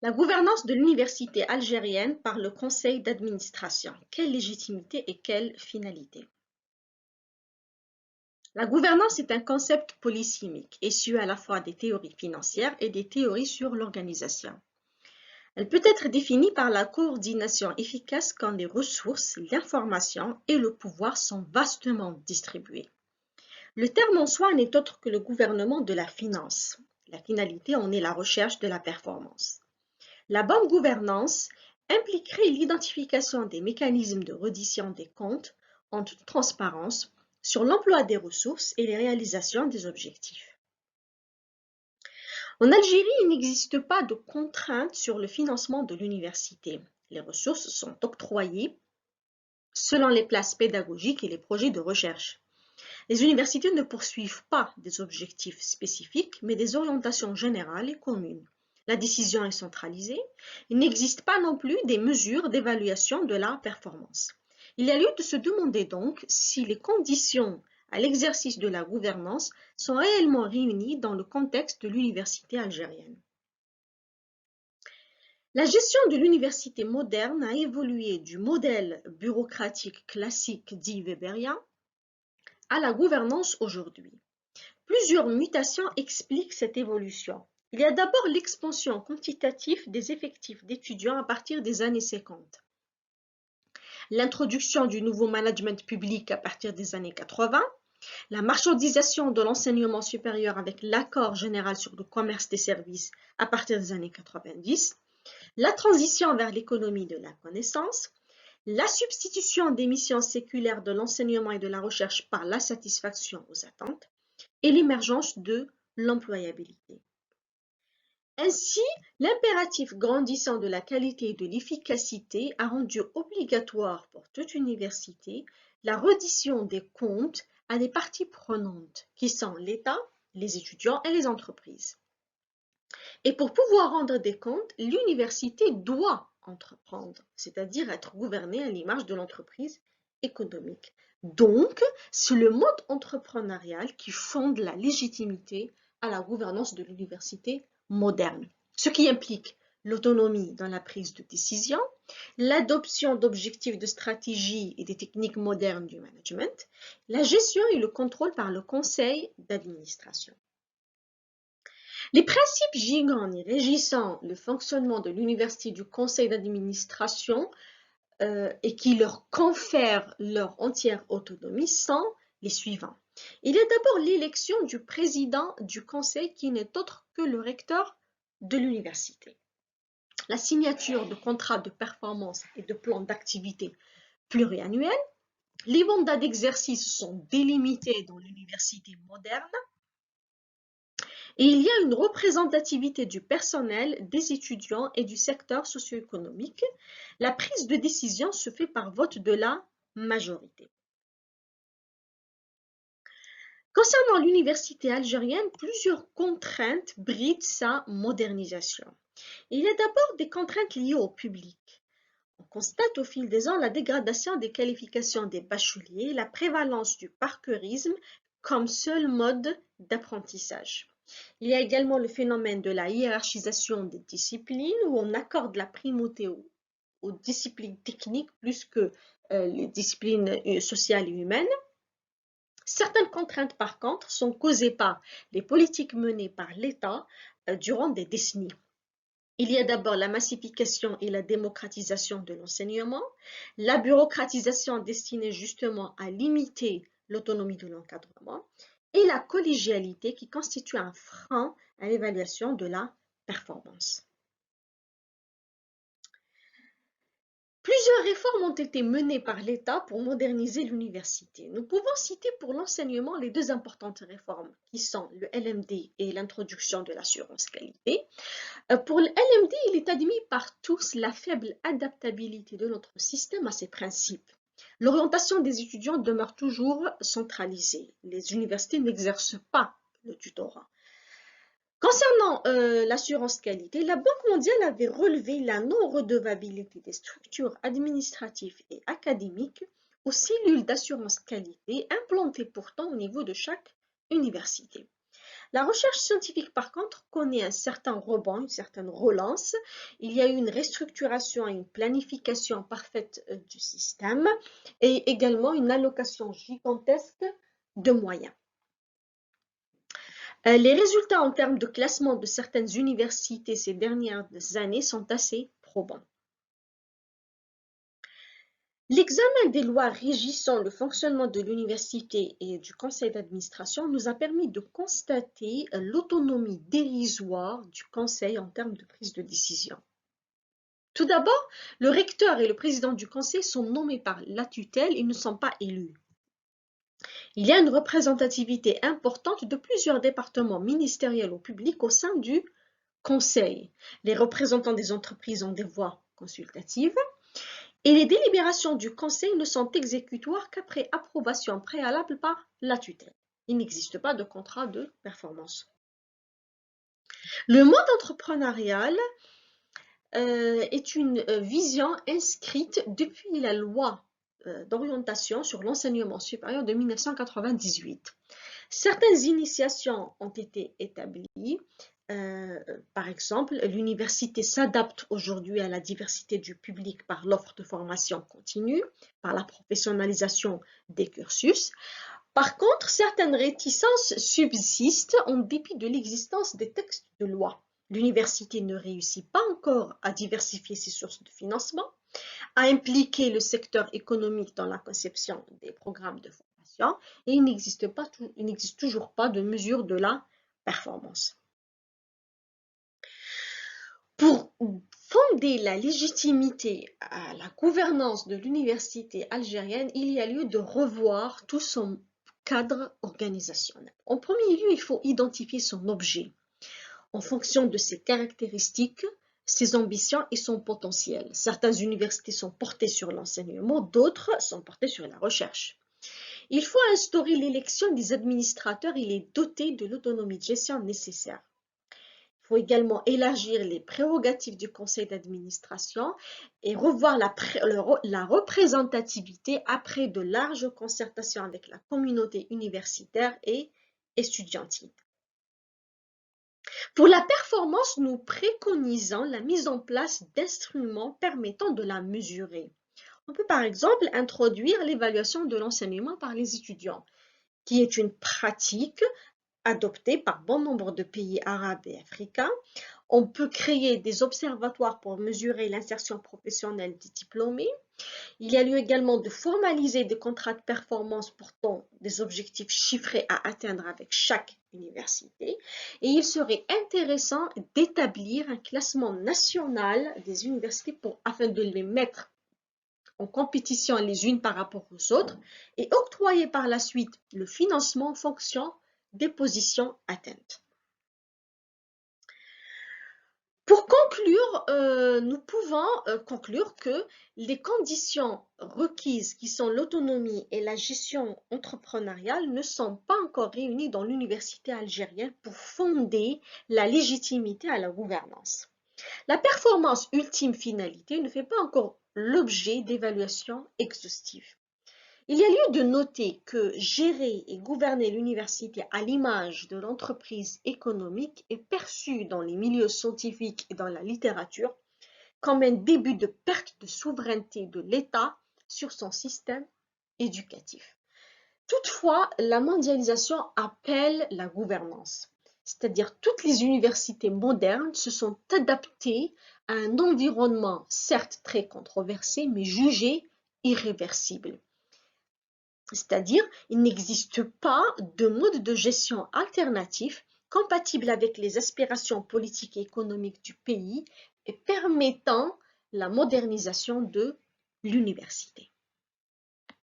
La gouvernance de l'université algérienne par le conseil d'administration. Quelle légitimité et quelle finalité? La gouvernance est un concept polysémique, issu à la fois des théories financières et des théories sur l'organisation. Elle peut être définie par la coordination efficace quand les ressources, l'information et le pouvoir sont vastement distribués. Le terme en soi n'est autre que le gouvernement de la finance. La finalité en est la recherche de la performance. La bonne gouvernance impliquerait l'identification des mécanismes de reddition des comptes en toute transparence sur l'emploi des ressources et les réalisations des objectifs. En Algérie, il n'existe pas de contraintes sur le financement de l'université. Les ressources sont octroyées selon les places pédagogiques et les projets de recherche. Les universités ne poursuivent pas des objectifs spécifiques, mais des orientations générales et communes. La décision est centralisée. Il n'existe pas non plus des mesures d'évaluation de la performance. Il y a lieu de se demander donc si les conditions à l'exercice de la gouvernance sont réellement réunies dans le contexte de l'université algérienne. La gestion de l'université moderne a évolué du modèle bureaucratique classique dit weberien à la gouvernance aujourd'hui. Plusieurs mutations expliquent cette évolution. Il y a d'abord l'expansion quantitative des effectifs d'étudiants à partir des années 50, l'introduction du nouveau management public à partir des années 80, la marchandisation de l'enseignement supérieur avec l'accord général sur le commerce des services à partir des années 90, la transition vers l'économie de la connaissance, la substitution des missions séculaires de l'enseignement et de la recherche par la satisfaction aux attentes, et l'émergence de l'employabilité. Ainsi, l'impératif grandissant de la qualité et de l'efficacité a rendu obligatoire pour toute université la reddition des comptes à des parties prenantes, qui sont l'État, les étudiants et les entreprises. Et pour pouvoir rendre des comptes, l'université doit entreprendre, c'est-à-dire être gouvernée à l'image de l'entreprise économique. Donc, c'est le mode entrepreneurial qui fonde la légitimité à la gouvernance de l'université moderne, ce qui implique l'autonomie dans la prise de décision, l'adoption d'objectifs de stratégie et des techniques modernes du management, la gestion et le contrôle par le conseil d'administration. Les principes gigants régissant le fonctionnement de l'université du conseil d'administration et qui leur confèrent leur entière autonomie sont les suivants. Il y a d'abord l'élection du président du conseil qui n'est autre que le recteur de l'université. La signature de contrats de performance et de plans d'activité pluriannuels. Les mandats d'exercice sont délimités dans l'université moderne. Et il y a une représentativité du personnel, des étudiants et du secteur socio-économique. La prise de décision se fait par vote de la majorité. Concernant l'université algérienne, plusieurs contraintes brident sa modernisation. Il y a d'abord des contraintes liées au public. On constate au fil des ans la dégradation des qualifications des bacheliers, la prévalence du parcourisme comme seul mode d'apprentissage. Il y a également le phénomène de la hiérarchisation des disciplines où on accorde la primauté aux disciplines techniques plus que les disciplines sociales et humaines. Certaines contraintes, par contre, sont causées par les politiques menées par l'État durant des décennies. Il y a d'abord la massification et la démocratisation de l'enseignement, la bureaucratisation destinée justement à limiter l'autonomie de l'encadrement et la collégialité qui constitue un frein à l'évaluation de la performance. Plusieurs réformes ont été menées par l'État pour moderniser l'université. Nous pouvons citer pour l'enseignement les deux importantes réformes qui sont le LMD et l'introduction de l'assurance qualité. Pour le LMD, il est admis par tous la faible adaptabilité de notre système à ces principes. L'orientation des étudiants demeure toujours centralisée. Les universités n'exercent pas le tutorat. Concernant l'assurance qualité, la Banque mondiale avait relevé la non-redevabilité des structures administratives et académiques aux cellules d'assurance qualité implantées pourtant au niveau de chaque université. La recherche scientifique, par contre, connaît un certain rebond, une certaine relance. Il y a eu une restructuration et une planification parfaite du système et également une allocation gigantesque de moyens. Les résultats en termes de classement de certaines universités ces dernières années sont assez probants. L'examen des lois régissant le fonctionnement de l'université et du conseil d'administration nous a permis de constater l'autonomie dérisoire du conseil en termes de prise de décision. Tout d'abord, le recteur et le président du conseil sont nommés par la tutelle et ne sont pas élus. Il y a une représentativité importante de plusieurs départements ministériels ou publics au sein du conseil. Les représentants des entreprises ont des voix consultatives. Et les délibérations du conseil ne sont exécutoires qu'après approbation préalable par la tutelle. Il n'existe pas de contrat de performance. Le mode entrepreneurial est une vision inscrite depuis la loi d'orientation sur l'enseignement supérieur de 1998. Certaines initiations ont été établies. Par exemple, l'université s'adapte aujourd'hui à la diversité du public par l'offre de formation continue, par la professionnalisation des cursus. Par contre, certaines réticences subsistent en dépit de l'existence des textes de loi. L'université ne réussit pas encore à diversifier ses sources de financement, à impliquer le secteur économique dans la conception des programmes de formation et il n'existe toujours pas de mesure de la performance. Pour fonder la légitimité à la gouvernance de l'université algérienne, il y a lieu de revoir tout son cadre organisationnel. En premier lieu, il faut identifier son objet en fonction de ses caractéristiques, ses ambitions et son potentiel. Certaines universités sont portées sur l'enseignement, d'autres sont portées sur la recherche. Il faut instaurer l'élection des administrateurs et les doter de l'autonomie de gestion nécessaire. Il faut également élargir les prérogatives du conseil d'administration et revoir la représentativité après de larges concertations avec la communauté universitaire et estudiantine. Pour la performance, nous préconisons la mise en place d'instruments permettant de la mesurer. On peut par exemple introduire l'évaluation de l'enseignement par les étudiants, qui est une pratique adoptée par bon nombre de pays arabes et africains. On peut créer des observatoires pour mesurer l'insertion professionnelle des diplômés. Il y a lieu également de formaliser des contrats de performance portant des objectifs chiffrés à atteindre avec chaque université. Et il serait intéressant d'établir un classement national des universités afin de les mettre en compétition les unes par rapport aux autres et octroyer par la suite le financement en fonction des positions atteintes. Pour conclure, nous pouvons conclure que les conditions requises qui sont l'autonomie et la gestion entrepreneuriale ne sont pas encore réunies dans l'université algérienne pour fonder la légitimité à la gouvernance. La performance ultime finalité ne fait pas encore l'objet d'évaluations exhaustives. Il y a lieu de noter que gérer et gouverner l'université à l'image de l'entreprise économique est perçu dans les milieux scientifiques et dans la littérature comme un début de perte de souveraineté de l'État sur son système éducatif. Toutefois, la mondialisation appelle la gouvernance, c'est-à-dire toutes les universités modernes se sont adaptées à un environnement certes très controversé mais jugé irréversible. C'est-à-dire, il n'existe pas de mode de gestion alternatif compatible avec les aspirations politiques et économiques du pays et permettant la modernisation de l'université.